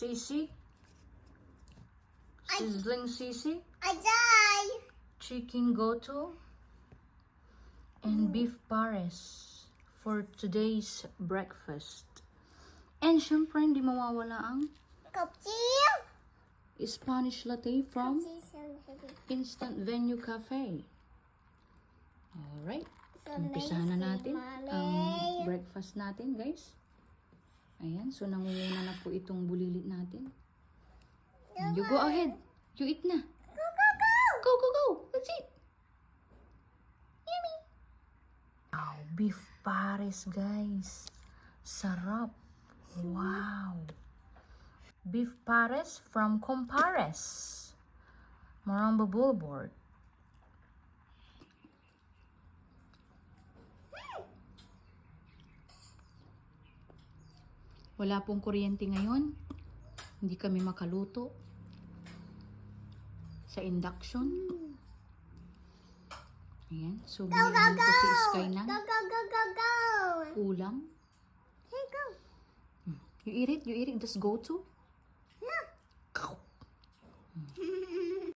sisig, sizzling sisig, I die. chicken goto, and beef pares for today's breakfast. And syempre, hindi mawawala ang Kapsil. Spanish latte from Instant Venue Cafe. Alright, umpisahan na natin ang breakfast natin, guys. Ayan, so nangunguna na po itong bulilit natin. You go ahead. You eat na. Go, go, go. Go, go, go. Let's eat. Yummy. Wow, beef pares, guys. Sarap. Wow. Beef pares from Compares. Maramba Boulevard. Wala pong kuryente ngayon. Hindi kami makaluto sa induction. Ayan. So, binigyan ko si Sky ng Go, go, go, go, go. ulam. Here, go. You eat it? You eat it? Just go to? No. Cow.